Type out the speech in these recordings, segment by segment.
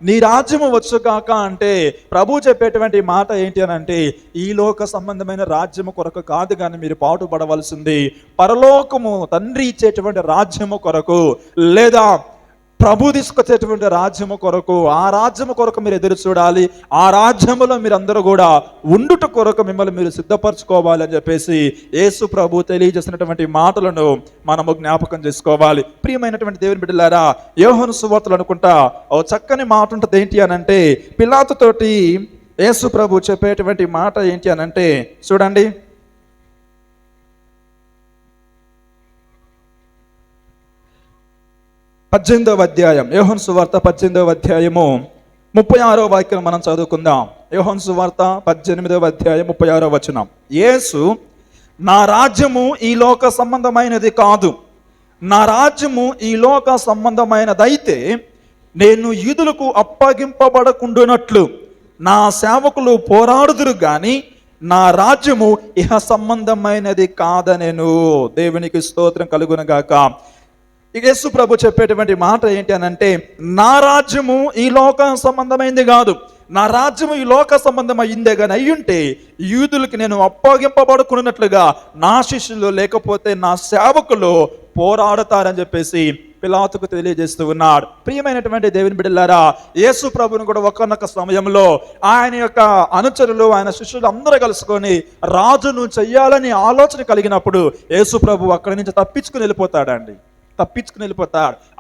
నీ రాజ్యము వచ్చుగాక అంటే ప్రభు చెప్పేటువంటి మాట ఏంటి అని అంటే, ఈ లోక సంబంధమైన రాజ్యము కొరకు కాదు కానీ మీరు పాటుపడవలసింది పరలోకము తండ్రి ఇచ్చేటువంటి రాజ్యము కొరకు, లేదా ప్రభు తీసుకొచ్చేటువంటి రాజ్యము కొరకు. ఆ రాజ్యము కొరకు మీరు ఎదురు చూడాలి. ఆ రాజ్యములో మీరు అందరూ కూడా ఉండుట కొరకు మిమ్మల్ని మీరు సిద్ధపరచుకోవాలి అని చెప్పేసి యేసు ప్రభు తెలియజేసినటువంటి మాటలను మనము జ్ఞాపకం చేసుకోవాలి. ప్రియమైనటువంటి దేవుని బిడ్డలారా, యోహాను సువార్తలు అనుకుంటా ఓ చక్కని మాట ఉంటుంది. ఏంటి అని అంటే, పిలాతుతోటి యేసు ప్రభు చెప్పేటువంటి మాట ఏంటి అని అంటే, చూడండి, 18వ అధ్యాయం, యోహాను సువార్త 18వ అధ్యాయము 36వ వాక్యం మనం చదువుకుందాం. యోహాను సువార్త 18వ అధ్యాయం 36వ వచనం. యేసు, నా రాజ్యము ఈ లోక సంబంధమైనది కాదు. నా రాజ్యము ఈ లోక సంబంధమైనదైతే నేను యూదులకు అప్పగింపబడకుండునట్లు నా సేవకులు పోరాడుదురు గాని నా రాజ్యము ఇహ సంబంధమైనది కాదనెను. దేవునికి స్తోత్రం కలుగునుగాక. యేసు ప్రభు చెప్పేటువంటి మాట ఏంటి అని అంటే, నా రాజ్యము ఈ లోక సంబంధమైంది కాదు. నా రాజ్యము ఈ లోక సంబంధమైందే కానీ అయ్యుంటే యూదులకి నేను అప్పగింపబడుకున్నట్లుగా నా శిష్యులు లేకపోతే నా సేవకులు పోరాడతారని చెప్పేసి పిలాతుకు తెలియజేస్తూ ఉన్నాడు. ప్రియమైనటువంటి దేవుని బిడ్డలారా, యేసు ప్రభువును కూడా ఒక్కొక్క సమయంలో ఆయన యొక్క అనుచరులు, ఆయన శిష్యులు అందరూ కలుసుకొని రాజును చెయ్యాలని ఆలోచన కలిగినప్పుడు యేసు ప్రభు అక్కడి నుంచి తప్పించుకుని వెళ్ళిపోతాడండి.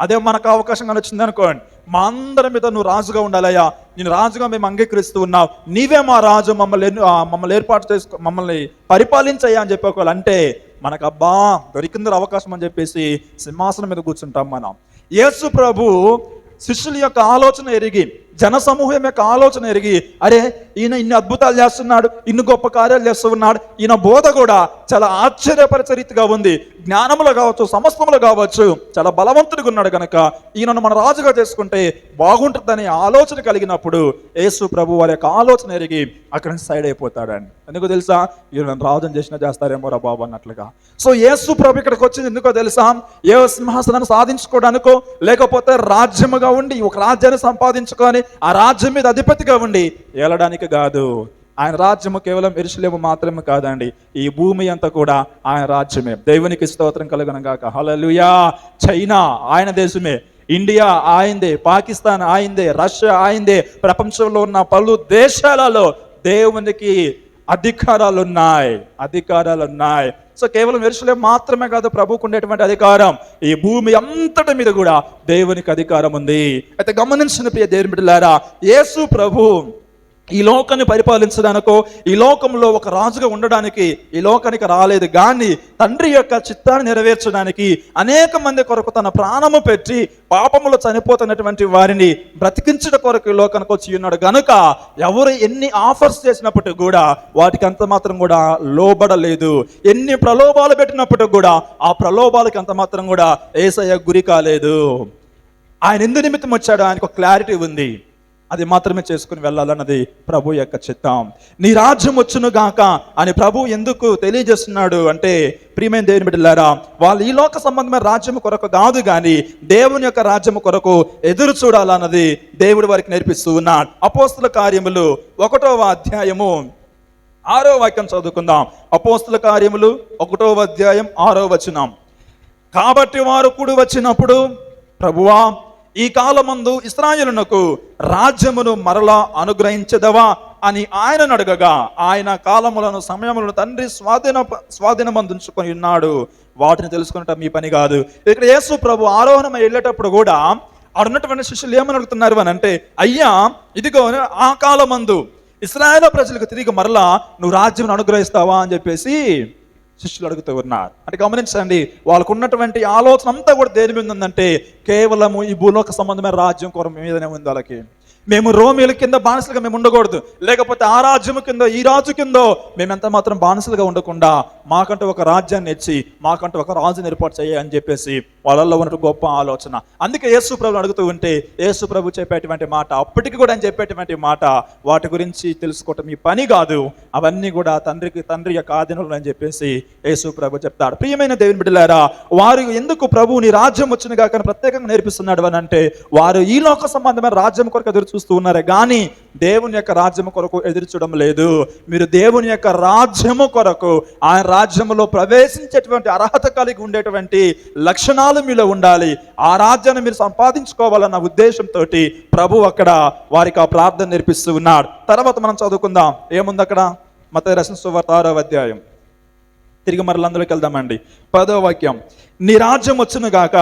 అదే మనకు అవకాశంగా వచ్చింది అనుకోండి, మా అందరి మీద నువ్వు రాజుగా ఉండాలయ్యా, నేను రాజుగా మేము అంగీకరిస్తూ ఉన్నావు, నీవే మా రాజు, మమ్మల్ని ఏర్పాటు చేసుకో, మమ్మల్ని పరిపాలించయ్యా అని చెప్పేవాళ్ళు అంటే మనకు అబ్బా దొరికిందరు అవకాశం అని చెప్పేసి సింహాసనం మీద కూర్చుంటాం మనం. యేసు ప్రభు శిష్యుల యొక్క ఆలోచన ఎరిగి, జన సమూహం యొక్క ఆలోచన ఎరిగి, అరే ఈయన ఇన్ని అద్భుతాలు చేస్తున్నాడు, ఇన్ని గొప్ప కార్యాలు చేస్తూ ఉన్నాడు, ఈయన బోధ కూడా చాలా ఆశ్చర్యపరిచే రీతిగా ఉంది, జ్ఞానములు కావచ్చు, సమస్తములు కావచ్చు, చాలా బలవంతుడిగా ఉన్నాడు కనుక ఈయనను మన రాజుగా చేసుకుంటే బాగుంటుందని ఆలోచన కలిగినప్పుడు యేసు ప్రభు వారి యొక్క ఆలోచన ఎరిగి అక్కడి నుంచి సైడ్ అయిపోతాడండి. ఎందుకో తెలుసా, ఈయన రాజుని చేసినా చేస్తారేమో రా బాబు అన్నట్లుగా. సో యేసు ప్రభు ఇక్కడికి వచ్చింది ఎందుకో తెలుసా, ఏ సింహాసనాన్ని సాధించుకోవడానికో, లేకపోతే రాజ్యముగా ఉండి ఒక రాజ్యాన్ని సంపాదించుకొని ఆ రాజ్యం మీద అధిపతిగా ఉండి ఏలడానికి కాదు. ఆయన రాజ్యము కేవలం యెరూషలేము మాత్రమే కాదండి, ఈ భూమి అంతా కూడా ఆయన రాజ్యమే. దేవునికి స్తోత్రం కలుగునుగాక. హల్లెలూయా. చైనా ఆయన దేశమే, ఇండియా ఆయిందే, పాకిస్తాన్ ఆయిందే, రష్యా ఆయిందే, ప్రపంచంలో ఉన్న పలు దేశాలలో దేవునికి అధికారాలు ఉన్నాయి. సో కేవలం యెరూషలేము మాత్రమే కాదు ప్రభువుకు ఉండేటువంటి అధికారం, ఈ భూమి అంతటి మీద కూడా దేవునికి అధికారం ఉంది. అయితే గమనించిన ప్రియ దేవుని బిడ్డలారా, యేసు ప్రభు ఈ లోకాన్ని పరిపాలించడానికో, ఈ లోకంలో ఒక రాజుగా ఉండడానికి ఈ లోకానికి రాలేదు, కానీ తండ్రి యొక్క చిత్తాన్ని నెరవేర్చడానికి అనేక మంది కొరకు తన ప్రాణము పెట్టి పాపములో చనిపోతున్నటువంటి వారిని బ్రతికించడం కొరకు ఈ లోకానికి వచ్చి ఉన్నాడు గనుక ఎవరు ఎన్ని ఆఫర్స్ చేసినప్పటికీ కూడా వాటికి అంత మాత్రం కూడా లోబడలేదు. ఎన్ని ప్రలోభాలు పెట్టినప్పటికీ కూడా ఆ ప్రలోభాలకి అంత మాత్రం కూడా యేసయ్య గురి కాలేదు. ఆయన ఎందు నిమిత్తం వచ్చాడో ఆయనకు ఒక క్లారిటీ ఉంది, అది మాత్రమే చేసుకుని వెళ్ళాలన్నది ప్రభు యొక్క చిత్తం. నీ రాజ్యం వచ్చును గాక అని ప్రభు ఎందుకు తెలియజేస్తున్నాడు అంటే, ప్రియమైన దేవుని బిడ్డలారా, వాళ్ళు ఈ లోక సంబంధమైన రాజ్యం కొరకు కాదు కానీ దేవుని యొక్క రాజ్యం కొరకు ఎదురు చూడాలన్నది దేవుడు వారికి నేర్పిస్తూ ఉన్నాడు. అపోస్తుల కార్యములు 1వ అధ్యాయము 6వ వాక్యం చదువుకుందాం. అపోస్తుల కార్యములు 1వ అధ్యాయం 6వ వచనం. కాబట్టి వారు కూడి వచ్చినప్పుడు, ప్రభువా ఈ కాలమందు ఇశ్రాయేలునకు రాజ్యమును మరలా అనుగ్రహించదవా అని ఆయనను అడగగా, ఆయన కాలములను సమయములను తండ్రి స్వాధీనమందుంచుకొని ఉన్నాడు, వాటిని తెలుసుకున్నట్టు మీ పని కాదు. ఇక్కడ యేసు ప్రభు ఆరోహణం వెళ్ళేటప్పుడు కూడా అడున్నటువంటి శిష్యులు ఏమని అడుగుతున్నారు అని అంటే, అయ్యా ఇదిగో ఆ కాలమందు ఇశ్రాయేలు ప్రజలకు తిరిగి మరలా నువ్వు రాజ్యం అనుగ్రహిస్తావా అని చెప్పేసి శిష్యులు అడుగుతూ ఉన్నారు. అంటే గమనించండి, వాళ్ళకు ఉన్నటువంటి ఆలోచన అంతా కూడా దేని మీద ఉందంటే కేవలము ఈ భూలోక సంబంధమైన రాజ్యం కొర మీదనే ఉంది. వాళ్ళకి మేము రోమిల కింద బానిసలుగా మేము ఉండకూడదు, లేకపోతే ఆ రాజ్యము కింద ఈ రాజు కిందో మేమెంత మాత్రం బానిసలుగా ఉండకుండా మాకంటూ ఒక రాజ్యాన్ని ఇచ్చి మాకంటూ ఒక రాజుని ఏర్పాటు చేయాలని చెప్పేసి వాళ్ళల్లో ఉన్న గొప్ప ఆలోచన. అందుకే యేసు ప్రభు అడుగుతూ ఉంటే యేసు ప్రభు చెప్పేటువంటి మాట, అప్పటికి కూడా ఆయన చెప్పేటువంటి మాట, వాటి గురించి తెలుసుకోవటం మీ పని కాదు, అవన్నీ కూడా తండ్రి యొక్క ఆధీనంలో అని చెప్పేసి యేసు ప్రభు చెప్తాడు. ప్రియమైన దేవుని బిడ్డలారా, వారు ఎందుకు ప్రభు నీ రాజ్యం వచ్చిన కాక ప్రత్యేకంగా నేర్పిస్తున్నాడు అని అంటే, వారు ఈ లోక సంబంధమైన రాజ్యం కొరకు ఎదురు చూస్తూ ఉన్నారే కానీ దేవుని యొక్క రాజ్యము కొరకు ఎదురు చూడడం లేదు. మీరు దేవుని యొక్క రాజ్యము కొరకు, ఆయన రాజ్యములో ప్రవేశించేటువంటి అర్హత కలిగి ఉండేటువంటి లక్షణాలు మీలో ఉండాలి. ఆ రాజ్యాన్ని మీరు సంపాదించుకోవాలన్న ఉద్దేశంతో ప్రభు అక్కడ వారికి ఆ ప్రార్థన నేర్పిస్తూ ఉన్నాడు. తర్వాత మనం చదువుకుందాం, ఏముంది అక్కడ? మత్తయి రాసిన సువార్త 6వ అధ్యాయం. తిరిగి మరల అందులోకి వెళ్దామండి. 10వ వాక్యం, నీ రాజ్యం వచ్చును గాక,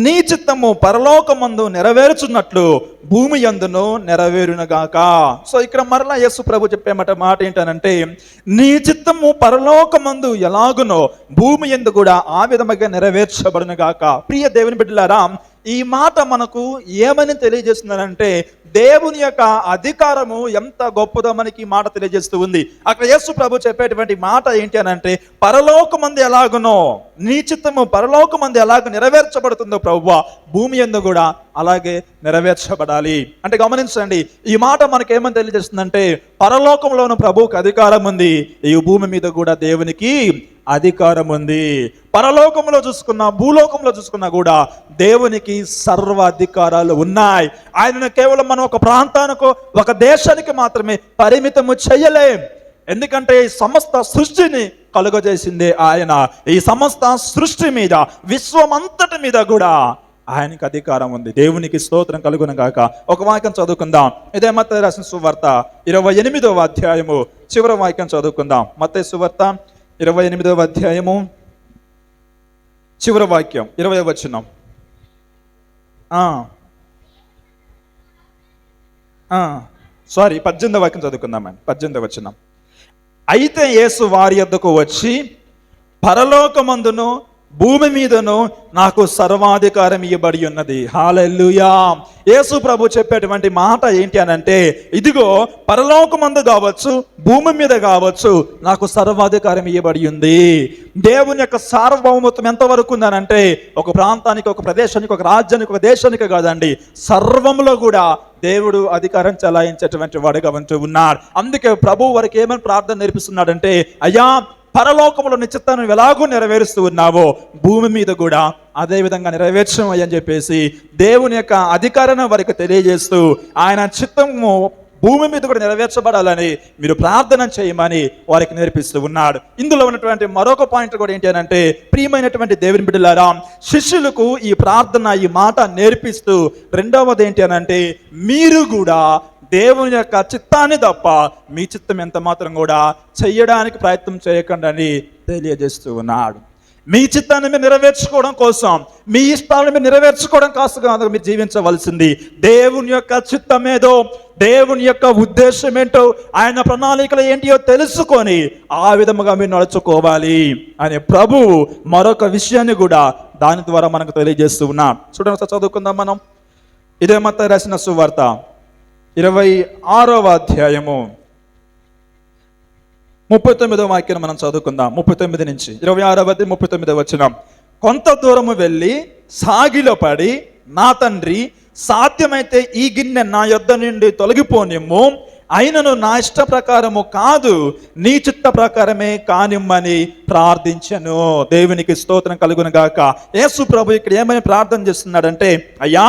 నీ చిత్తము పరలోకమందు నెరవేర్చున్నట్లు భూమి యందును నెరవేరును గాక. సో ఇక్కడ మరలా యేసు ప్రభు చెప్పే మాట ఏంటనంటే, నీ చిత్తము పరలోకమందు ఎలాగునో భూమి యందు కూడా ఆ విధముగా నెరవేర్చబడును గాక. ప్రియ దేవుని బిడ్డలారా, ఈ మాట మనకు ఏమని తెలియజేస్తుందనంటే, దేవుని యొక్క అధికారము ఎంత గొప్పదో మనకి ఈ మాట తెలియజేస్తూ ఉంది. అక్కడ యేసు ప్రభు చెప్పేటువంటి మాట ఏంటి అనంటే, పరలోకమందు ఎలాగునో, నీ చిత్తము పరలోకమందు ఎలాగ నెరవేర్చబడుతుందో ప్రభువా, భూమి యందు కూడా అలాగే నెరవేర్చబడాలి. అంటే గమనించండి, ఈ మాట మనకేమని తెలియజేస్తుందంటే, పరలోకంలోను ప్రభువుకి అధికారం ఉంది, ఈ భూమి మీద కూడా దేవునికి అధికారం ఉంది. పరలోకంలో చూసుకున్నా, భూలోకంలో చూసుకున్నా కూడా దేవునికి సర్వ అధికారాలు ఉన్నాయి. ఆయనను కేవలం మనం ఒక ప్రాంతానికో ఒక దేశానికి మాత్రమే పరిమితము చేయలేం. ఎందుకంటే ఈ సమస్త సృష్టిని కలుగజేసిందే ఆయన. ఈ సమస్త సృష్టి మీద, విశ్వమంతటి మీద కూడా ఆయనకి అధికారం ఉంది. దేవునికి స్తోత్రం కలుగును గాక. ఒక వాక్యం చదువుకుందాం. ఇదే మత్తయి రాసిన సువార్త 28వ అధ్యాయము చివరి వాక్యం చదువుకుందాం. మత్తయి సువార్త 28వ అధ్యాయము చివరి వాక్యం 20వ వచనం. 18వ వాక్యం చదువుకుందామండి. 18వ వచనం. అయితే యేసు వారి యొద్దకు వచ్చి, పరలోకమందును భూమి మీదను నాకు సర్వాధికారం ఇవ్వబడి ఉన్నది. హల్లెలూయా. యేసు ప్రభు చెప్పేటువంటి మాట ఏంటి అనంటే, ఇదిగో పరలోకమందు కావచ్చు, భూమి మీద కావచ్చు, నాకు సర్వాధికారం ఇవ్వబడి ఉంది. దేవుని యొక్క సార్వభౌమత్వం ఎంతవరకు ఉందనంటే, ఒక ప్రాంతానికి, ఒక ప్రదేశానికి, ఒక రాజ్యానికి, ఒక దేశానికి కాదండి, సర్వంలో కూడా దేవుడు అధికారం చలాయించేటువంటి వాడుగా ఉంటూ ఉన్నాడు. అందుకే ప్రభు వారికి ఏమని ప్రార్థన నేర్పిస్తున్నాడంటే, అయ్యా, పరలోకంలో నీ చిత్తాన్ని ఎలాగో నెరవేరుస్తూ ఉన్నావో భూమి మీద కూడా అదే విధంగా నెరవేర్చమని అని చెప్పేసి దేవుని యొక్క అధికారాన్ని వారికి తెలియజేస్తూ, ఆయన చిత్తము భూమి మీద కూడా నెరవేర్చబడాలని మీరు ప్రార్థన చేయమని వారికి నేర్పిస్తూ ఉన్నాడు. ఇందులో ఉన్నటువంటి మరొక పాయింట్ కూడా ఏంటి అనంటే, ప్రియమైనటువంటి దేవుని బిడ్డలారా, శిష్యులకు ఈ ప్రార్థన, ఈ మాట నేర్పిస్తూ రెండవది ఏంటి అనంటే, మీరు కూడా దేవుని యొక్క చిత్తాన్ని తప్ప మీ చిత్తం ఎంత మాత్రం కూడా చెయ్యడానికి ప్రయత్నం చేయకండి అని తెలియజేస్తూ ఉన్నాడు. మీ చిత్తాన్ని మీరు నెరవేర్చుకోవడం కోసం, మీ ఇష్టాలను మీరు నెరవేర్చుకోవడం కోసం మీరు జీవించవలసింది. దేవుని యొక్క చిత్తమేదో, దేవుని యొక్క ఉద్దేశం ఏంటో, ఆయన ప్రణాళికలు ఏంటియో తెలుసుకొని ఆ విధముగా మీరు నడుచుకోవాలి అనే ప్రభువు మరొక విషయాన్ని కూడా దాని ద్వారా మనకు తెలియజేస్తూ ఉన్నాడు. చూడండి, చదువుకుందాం మనం. ఇదే మత్తయి రాసిన సువార్త 26వ అధ్యాయము 39వ వాక్యం మనం చదువుకుందాం. 39 నుంచి 26వ 39వ వచనం. కొంత దూరము వెళ్ళి సాగిలో పడి, నా తండ్రి, సాధ్యమైతే ఈ గిన్నె నా యొద్ద నుండి తొలగిపోనిమ్ము, అయినను నా ఇష్ట ప్రకారము కాదు, నీ చిత్త ప్రకారమే కానిమ్మని ప్రార్థించను. దేవునికి స్తోత్రం కలుగును గాక. యేసు ప్రభు ఇక్కడ ఏమని ప్రార్థన చేస్తున్నాడంటే, అయ్యా,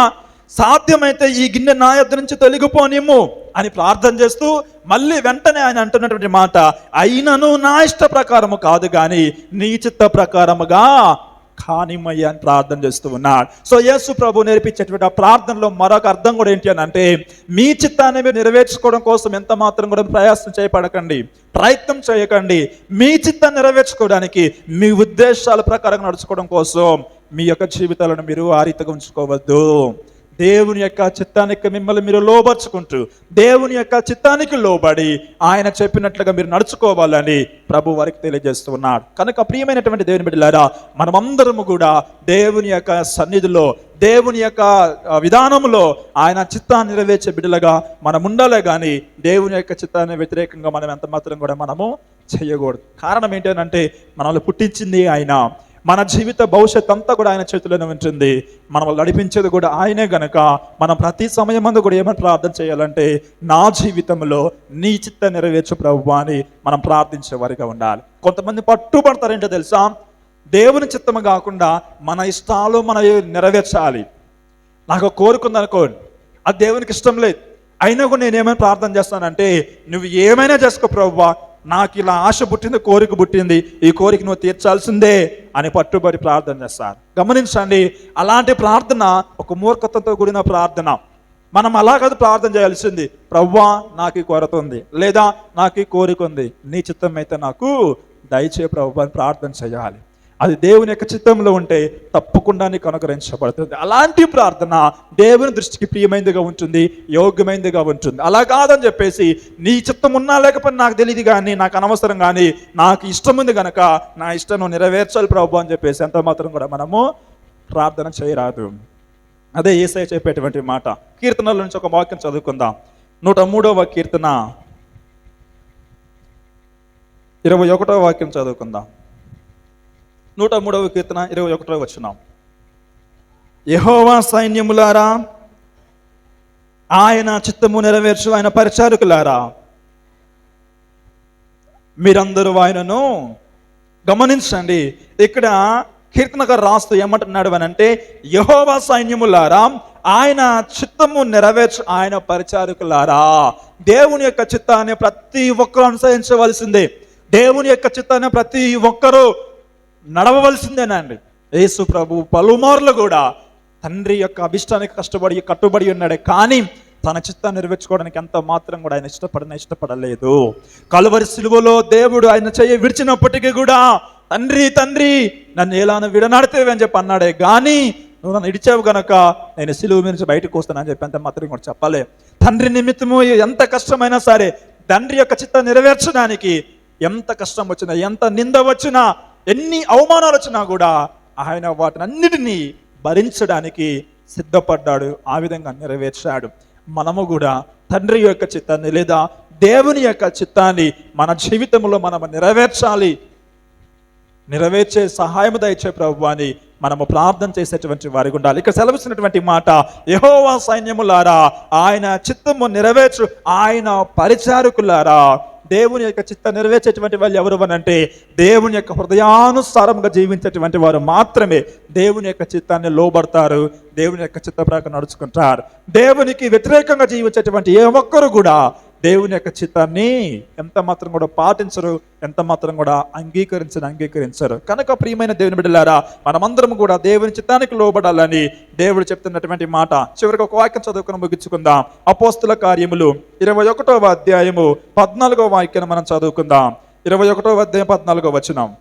సాధ్యమైతే ఈ గిన్నె నా యొద్ద నుంచి తొలగిపోనిమ్ము అని ప్రార్థన చేస్తూ మళ్ళీ వెంటనే ఆయన అంటున్నటువంటి మాట, అయినను నా ఇష్ట ప్రకారము కాదు కానీ నీ చిత్త ప్రకారముగా కానిమయ్య అని ప్రార్థన చేస్తూ ఉన్నాడు. సో యేసు ప్రభు నేర్పించేటువంటి ఆ ప్రార్థనలో మరొక అర్థం కూడా ఏంటి అని అంటే, మీ చిత్తాన్ని మీరు నెరవేర్చుకోవడం కోసం ఎంత మాత్రం కూడా ప్రయాసం చేయబడకండి, ప్రయత్నం చేయకండి. మీ చిత్తాన్ని నెరవేర్చుకోవడానికి, మీ ఉద్దేశాల ప్రకారం నడుచుకోవడం కోసం మీ యొక్క జీవితాలను మీరు ఆ రీతిగా ఉంచుకోవద్దు. దేవుని యొక్క చిత్తానికి మిమ్మల్ని మీరు లోబర్చుకుంటూ, దేవుని యొక్క చిత్తానికి లోబడి ఆయన చెప్పినట్లుగా మీరు నడుచుకోవాలని ప్రభు వారికి తెలియజేస్తూ ఉన్నాడు. కనుక ప్రియమైనటువంటి దేవుని బిడ్డలారా, మనమందరము కూడా దేవుని యొక్క సన్నిధిలో, దేవుని యొక్క విధానంలో ఆయన చిత్తాన్ని నెరవేర్చే బిడ్డలుగా మనం ఉండాలే కానీ దేవుని యొక్క చిత్తాన్ని వ్యతిరేకంగా మనం ఎంత మాత్రం కూడా మనము చేయకూడదు. కారణం ఏంటంటే, మనల్ని పుట్టించింది ఆయన, మన జీవిత భవిష్యత్ అంతా కూడా ఆయన చేతిలోనే ఉంటుంది, మనం నడిపించేది కూడా ఆయనే గనక మనం ప్రతి సమయం అందు కూడా ఏమని ప్రార్థన చేయాలంటే, నా జీవితంలో నీ చిత్తం నెరవేర్చు ప్రభువా అని మనం ప్రార్థించే వారిగా ఉండాలి. కొంతమంది పట్టుబడతారేంటో తెలుసా, దేవుని చిత్తము కాకుండా మన ఇష్టాలు మనం నెరవేర్చాలి. నాకు కోరుకుందనుకోండి, అది దేవునికి ఇష్టం లేదు, అయినా కూడా నేనేమైనా ప్రార్థన చేస్తానంటే, నువ్వు ఏమైనా చేసుకో ప్రభువా, నాకు ఇలా ఆశ పుట్టింది, కోరిక పుట్టింది, ఈ కోరిక నువ్వు తీర్చాల్సిందే అని పట్టుబడి ప్రార్థన చేస్తారు. గమనించండి, అలాంటి ప్రార్థన ఒక మూర్ఖతతో కూడిన ప్రార్థన. మనం అలా కాదు ప్రార్థన చేయాల్సింది, ప్రభువా నాకు ఈ కొరత ఉంది, లేదా నాకు ఈ కోరిక ఉంది, నీ చిత్తం అయితే నాకు దయచేయ ప్రభువా అని ప్రార్థన చేయాలి. అది దేవుని యొక్క చిత్తంలో ఉంటే తప్పకుండా నీకు అనుగ్రహించబడుతుంది. అలాంటి ప్రార్థన దేవుని దృష్టికి ప్రియమైనదిగా ఉంటుంది, యోగ్యమైనదిగా ఉంటుంది. అలా కాదని చెప్పేసి నీ చిత్తం ఉన్నా లేకపోతే నాకు తెలియదు కానీ, నాకు అనవసరం కానీ, నాకు ఇష్టం ఉంది కనుక నా ఇష్టం నువ్వు నెరవేర్చాలి ప్రభు అని చెప్పేసి ఎంత మాత్రం కూడా మనము ప్రార్థన చేయరాదు. అదే యేసయ్య చెప్పేటువంటి మాట. కీర్తనల నుంచి ఒక వాక్యం చదువుకుందాం. 103వ కీర్తన 21వ వాక్యం చదువుకుందాం. 103వ కీర్తన 21వ వచనం. యెహోవా సైన్యములారా, ఆయన చిత్తము నెరవేర్చు ఆయన పరిచారకులారా, మీరందరూ ఆయనను గమనించండి. ఇక్కడ కీర్తనగారు రాస్తూ ఏమంటున్నాడు అని అంటే, యెహోవా సైన్యములారా, ఆయన చిత్తము నెరవేర్చు ఆయన పరిచారకులారా. దేవుని యొక్క చిత్తాన్ని ప్రతి ఒక్కరూ అనుసరించవలసిందే. దేవుని యొక్క చిత్తాన్ని ప్రతి ఒక్కరూ నడవవలసిందేనండి. యేసు ప్రభు పలుమార్లు కూడా తండ్రి యొక్క అభిష్టానికి కట్టుబడి ఉన్నాడే, కానీ తన చిత్తాన్ని నెరవేర్చుకోవడానికి ఎంత మాత్రం కూడా ఆయన ఇష్టపడలేదు. కలువరి సిలువలో దేవుడు ఆయన చెయ్యి విడిచినప్పటికీ కూడా, తండ్రి నన్ను ఎలానో విడనాడితేవి అని చెప్పి అన్నాడే, కానీ నువ్వు నన్ను ఇడిచావు గనక నేను సిలువ నుంచి బయటకు వస్తానని చెప్పి అంత మాత్రం కూడా చెప్పలే. తండ్రి నిమిత్తము ఎంత కష్టమైనా సరే, తండ్రి యొక్క చిత్తాన్ని నెరవేర్చడానికి ఎంత కష్టం వచ్చినా, ఎంత నింద వచ్చినా, ఎన్ని అవమానాలు వచ్చినా కూడా ఆయన వాటిని అన్నిటినీ భరించడానికి సిద్ధపడ్డాడు. ఆ విధంగా నెరవేర్చాడు. మనము కూడా తండ్రి యొక్క చిత్తాన్ని లేదా దేవుని యొక్క చిత్తాన్ని మన జీవితంలో మనం నెరవేర్చే సహాయము దయచే ప్రభువా అని మనము ప్రార్థన చేసేటువంటి వారికి ఉండాలి. ఇక్కడ సెలవిస్తున్నటువంటి మాట, యెహోవా సైన్యములారా, ఆయన చిత్తము నెరవేర్చు ఆయన పరిచారకులారా. దేవుని యొక్క చిత్తం నెరవేర్చేటువంటి వాళ్ళు ఎవరు అనంటే, దేవుని యొక్క హృదయానుసారంగా జీవించేటువంటి వారు మాత్రమే దేవుని యొక్క చిత్తాన్ని లోబడతారు, దేవుని యొక్క చిత్త ప్రకారం నడుచుకుంటారు. దేవునికి వ్యతిరేకంగా జీవించేటువంటి ఏ ఒక్కరు కూడా దేవుని యొక్క చిత్తాన్ని ఎంత మాత్రం కూడా పాటించరు, ఎంత మాత్రం కూడా అంగీకరించరు. కనుక ప్రియమైన దేవుని బిడ్డలారా, మనమందరం కూడా దేవుని చిత్తానికి లోబడాలని దేవుడు చెప్తున్నటువంటి మాట. చివరికి ఒక వాక్యం చదువుకుని ముగించుకుందాం. అపోస్తుల కార్యములు 21వ అధ్యాయము 14వ వాక్యాన్ని మనం చదువుకుందాం. 21వ అధ్యాయం 14వ వచనం.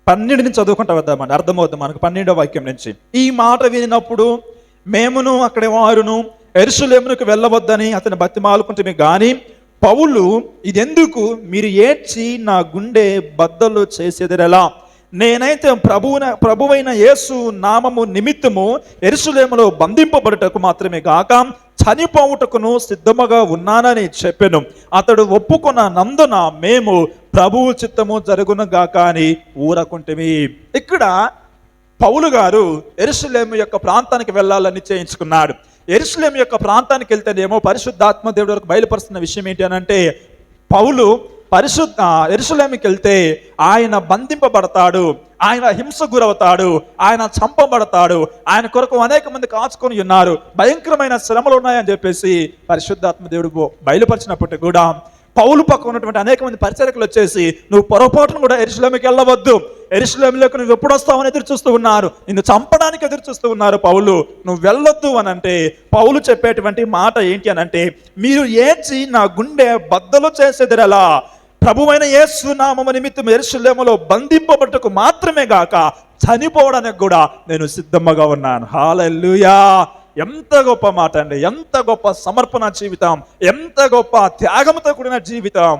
12 నుంచి చదువుకుంటా వద్దామని అర్థమవుద్దాం మనకు 12వ వాక్యం నుంచి. ఈ మాట వినినప్పుడు మేమును అక్కడి వారును యెరూషలేమునకు వెళ్ళవద్దని అతని బతిమాలుకుంటే గాని, పౌలు ఇదెందుకు, మీరు ఏడ్చి నా గుండె బద్దలు చేసేదిరెలా? నేనైతే ప్రభువైన యేసు నామము నిమిత్తము యెరూషలేములో బంధింపబడుటకు మాత్రమే గాక చనిపోవుటకును సిద్ధముగా ఉన్నానని చెప్పెను. అతడు ఒప్పుకున్న నందున మేము ప్రభువు చిత్తము జరుగును గాక అని ఊరకుంటిమి. ఇక్కడ పౌలు గారు యెరూషలేము యొక్క ప్రాంతానికి వెళ్ళాలని నిశ్చయించుకున్నాడు. యెరూషలేము యొక్క ప్రాంతానికి వెళ్తేనేమో పరిశుద్ధాత్మ దేవుడి వరకు బయలుపరుస్తున్న విషయం ఏంటి అని అంటే, పౌలు యెరూషలేముకి వెళ్తే ఆయన బంధింపబడతాడు, ఆయన హింస గురవుతాడు, ఆయన చంపబడతాడు, ఆయన కొరకు అనేక మంది కాచుకొని ఉన్నారు, భయంకరమైన శ్రమలు ఉన్నాయని చెప్పేసి పరిశుద్ధాత్మ దేవుడు బయలుపరిచినప్పటికీ కూడా పౌలు పక్క ఉన్నటువంటి అనేక మంది పరిచారకులు వచ్చేసి, నువ్వు పొరపాటును కూడా యెరూషలేముకి వెళ్ళవద్దు, యెరూషలేములోకి నువ్వు ఎప్పుడు వస్తావని ఎదురు చూస్తూ ఉన్నారు, నిన్ను చంపడానికి ఎదురు చూస్తూ ఉన్నారు, పౌలు నువ్వు వెళ్ళొద్దు అని అంటే, పౌలు చెప్పేటువంటి మాట ఏంటి అని అంటే, మీరు ఏడ్చి నా గుండె బద్దలు చేసేదిరలా? ప్రభువైన యేసు నామము నిమిత్తం యెరూషలేములో బంధింపబట్టుకు మాత్రమే గాక చనిపోవడానికి కూడా నేను సిద్ధంగా ఉన్నాను. హల్లెలూయా! ఎంత గొప్ప మాట అండి, ఎంత గొప్ప సమర్పణ జీవితం, ఎంత గొప్ప త్యాగంతో కూడిన జీవితం.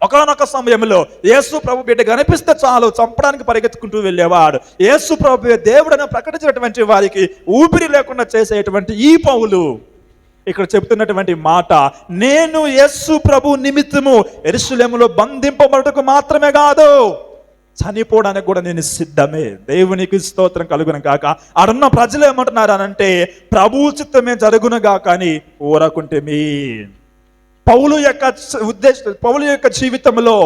ఒకానొక సమయంలో యేసు ప్రభు బిడ్డ కనిపిస్తే చాలు చంపడానికి పరిగెత్తుకుంటూ వెళ్ళేవాడు. యేసు ప్రభు దేవుడని ప్రకటించినటువంటి వారికి ఊపిరి లేకుండా చేసేటువంటి ఈ పౌలు ఇక్కడ చెబుతున్నటువంటి మాట, నేను యేసు ప్రభు నిమిత్తము యెరూషలేములో బంధింపబడుటకు మాత్రమే కాదు, చనిపోవడానికి కూడా నేను సిద్ధమే. దేవునికి స్తోత్రం కలుగును గాక. అడున్న ప్రజలు ఏమంటున్నారు అనంటే, ప్రభు చిత్తమే జరుగును గాక అని ఊరకుంటేమి. పౌలు యొక్క జీవితంలో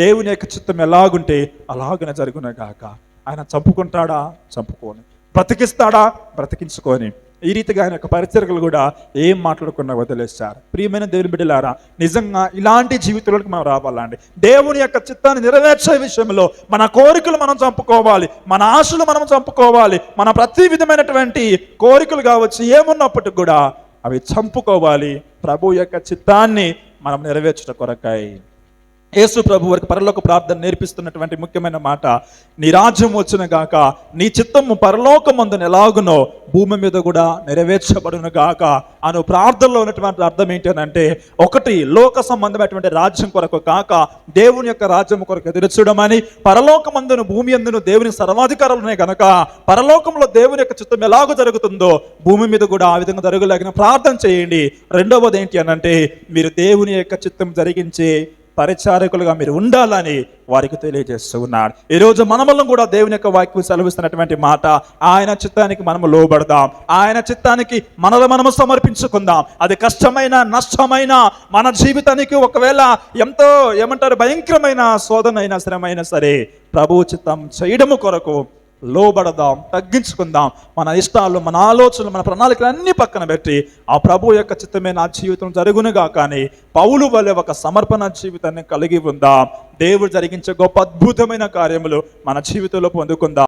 దేవుని యొక్క చిత్తం ఎలాగుంటే అలాగున జరుగును గాక. ఆయన చంపుకుంటాడా? చంపుకొని. బ్రతికిస్తాడా? బ్రతికించుకొని. ఈ రీతిగా ఆయన యొక్క పరిచర్యలు కూడా ఏం మాట్లాడుకున్నా వదిలేస్తారు. ప్రియమైన దేవుని బిడ్డలారా, నిజంగా ఇలాంటి జీవితంలోకి మనం రావాలండి. దేవుని యొక్క చిత్తాన్ని నెరవేర్చే విషయంలో మన కోరికలు మనం చంపుకోవాలి, మన ఆశలు మనం చంపుకోవాలి, మన ప్రతి విధమైనటువంటి కోరికలు కావచ్చు ఏమున్నప్పటికి కూడా అవి చంపుకోవాలి. ప్రభు యొక్క చిత్తాన్ని మనం నెరవేర్చుట కొరకై. యేసు ప్రభు వారికి పరలోక ప్రార్థన నేర్పిస్తున్నటువంటి ముఖ్యమైన మాట, నీ రాజ్యం వచ్చిన గాక, నీ చిత్తము పరలోకమందున ఎలాగునో భూమి మీద కూడా నెరవేర్చబడును గాక అను ప్రార్థనలో ఉన్నటువంటి అర్థం ఏంటి అని అంటే, ఒకటి లోక సంబంధమైనటువంటి రాజ్యం కొరకు కాక దేవుని యొక్క రాజ్యం కొరకు ఎదురుచూడమని, పరలోకమందును భూమి అందును దేవుని సర్వాధికారాలు ఉన్నాయి కనుక పరలోకంలో దేవుని యొక్క చిత్తం ఎలాగో జరుగుతుందో భూమి మీద కూడా ఆ విధంగా జరగలేగిన ప్రార్థన చేయండి. రెండవది ఏంటి అని అంటే, మీరు దేవుని యొక్క చిత్తం జరిగించే పరిచారకులుగా మీరు ఉండాలని వారికి తెలియజేస్తూ ఉన్నాడు. ఈరోజు మనమల్ని కూడా దేవుని యొక్క వాక్యం సెలవిస్తున్నటువంటి మాట, ఆయన చిత్తానికి మనము లోబడదాం, ఆయన చిత్తానికి మనము సమర్పించుకుందాం. అది కష్టమైన నష్టమైన మన జీవితానికి ఒకవేళ ఎంతో భయంకరమైన శోధనైనా శ్రమైనా సరే ప్రభు చిత్తం చేయడము కొరకు లోబడదాం, తగ్గించుకుందాం. మన ఇష్టాలు, మన ఆలోచనలు, మన ప్రణాళికలు అన్ని పక్కన పెట్టి ఆ ప్రభు యొక్క చిత్తమే నా జీవితం జరుగునుగా కానీ పౌలు వలె ఒక సమర్పణ జీవితాన్ని కలిగి ఉందాం. దేవుడు జరిగించే గొప్ప అద్భుతమైన కార్యములు మన జీవితంలో పొందుకుందాం.